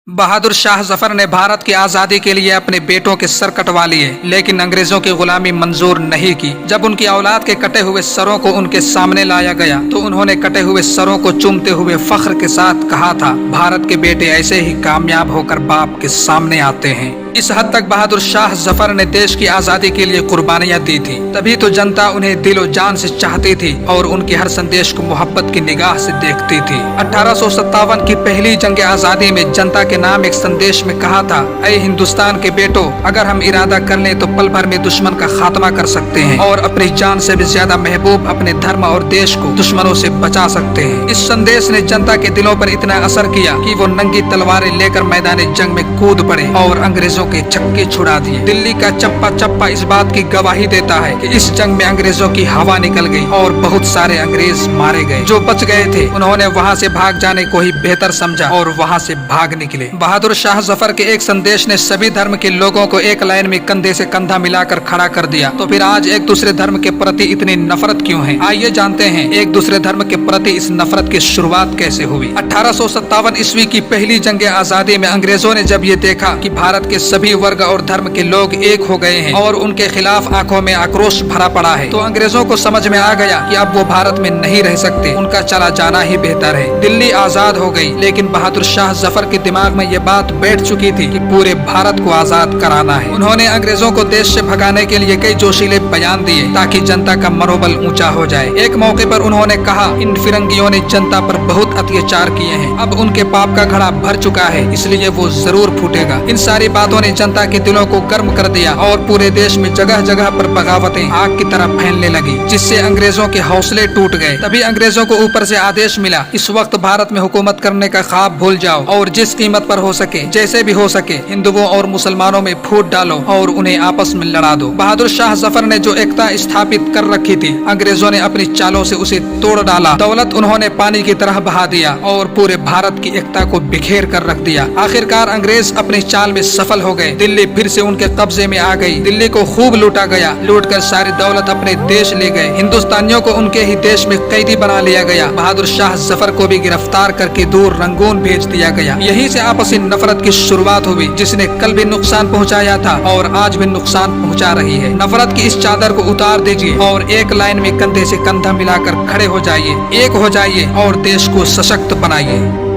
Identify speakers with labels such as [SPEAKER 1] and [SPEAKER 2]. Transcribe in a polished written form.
[SPEAKER 1] बहादुर शाह जफर ने भारत की आजादी के लिए अपने बेटों के सर कटवा लिए, लेकिन अंग्रेजों की गुलामी मंजूर नहीं की। जब उनकी औलाद के कटे हुए सरों को उनके सामने लाया गया तो उन्होंने कटे हुए सरों को चूमते हुए फख्र के साथ कहा था, भारत के बेटे ऐसे ही कामयाब होकर बाप के सामने आते हैं। इस हद तक बहादुर शाह जफर ने देश की आजादी के लिए कुर्बानियां दी थी, तभी तो जनता उन्हें दिलो जान से चाहती थी और उनके हर संदेश को मोहब्बत की निगाह से देखती थी। 1857 की पहली जंग आजादी में जनता के नाम एक संदेश में कहा था, ऐ हिंदुस्तान के बेटो, अगर हम इरादा कर लें तो पल भर में दुश्मन का खात्मा कर सकते हैं और अपनी जान से भी ज्यादा महबूब अपने धर्म और देश को दुश्मनों से बचा सकते हैं। इस संदेश ने जनता के दिलों पर इतना असर किया कि वो नंगी तलवारें लेकर मैदान जंग में कूद पड़े और अंग्रेजों के छक्के छुड़ा दिए। दिल्ली का चप्पा चप्पा इस बात की गवाही देता है कि इस जंग में अंग्रेजों की हवा निकल गई और बहुत सारे अंग्रेज मारे गए। जो बच गए थे उन्होंने वहां से भाग जाने को ही बेहतर समझा और वहां से भाग निकले। बहादुर शाह जफर के एक संदेश ने सभी धर्म के लोगों को एक लाइन में कंधे से कंधा मिलाकर खड़ा कर दिया। तो फिर आज एक दूसरे धर्म के प्रति इतनी नफरत क्यों है? आइए जानते हैं एक दूसरे धर्म के प्रति इस नफरत की शुरुआत कैसे हुई। 1857 ईस्वी की पहली जंग आजादी में अंग्रेजों ने जब ये देखा कि भारत के सभी वर्ग और धर्म के लोग एक हो गए हैं और उनके खिलाफ आंखों में आक्रोश भरा पड़ा है, तो अंग्रेजों को समझ में आ गया कि अब वो भारत में नहीं रह सकते, उनका चला जाना ही बेहतर है। दिल्ली आजाद हो गई, लेकिन बहादुर शाह जफर के दिमाग में ये बात बैठ चुकी थी कि पूरे भारत को आजाद कराना है। उन्होंने अंग्रेजों को देश से भगाने के लिए कई जोशीले बयान दिए ताकि जनता का मनोबल ऊंचा हो जाए। एक मौके पर उन्होंने कहा, इन फिरंगियों ने जनता पर बहुत अत्याचार किए हैं, अब उनके पाप का घड़ा भर चुका है, इसलिए वो जरूर फूटेगा। इन सारी बातों ने जनता के दिलों को गर्म कर दिया और पूरे देश में जगह जगह पर बगावतें आग की तरह फैलने लगी, जिससे अंग्रेजों के हौसले टूट गए। तभी अंग्रेजों को ऊपर से आदेश मिला, इस वक्त भारत में हुकूमत करने का ख्वाब भूल जाओ और जिस कीमत पर हो सके, जैसे भी हो सके, हिंदुओं और मुसलमानों में फूट डालो और उन्हें आपस में लड़ा दो। बहादुर शाह जफर ने जो एकता स्थापित कर रखी थी, अंग्रेजों ने अपनी चालों से उसे तोड़ डाला। दौलत उन्होंने पानी की तरह बहा दिया और पूरे भारत की एकता को बिखेर कर रख दिया। आखिरकार अंग्रेज अपनी चाल में सफल हो गए। दिल्ली फिर से उनके कब्जे में आ गई। दिल्ली को खूब लूटा गया, लूटकर सारी दौलत अपने देश ले गए। हिंदुस्तानियों को उनके ही देश में कैदी बना लिया गया। बहादुर शाह जफर को भी गिरफ्तार करके दूर रंगून भेज दिया गया। यहीं से आपसी नफरत की शुरुआत हुई, जिसने कल भी नुकसान पहुंचाया था और आज भी नुकसान पहुंचा रही है। नफरत की इस चादर को उतार दीजिए और एक लाइन में कंधे से कंधा मिलाकर खड़े हो जाइए, एक हो जाइए और देश को सशक्त बनाइए।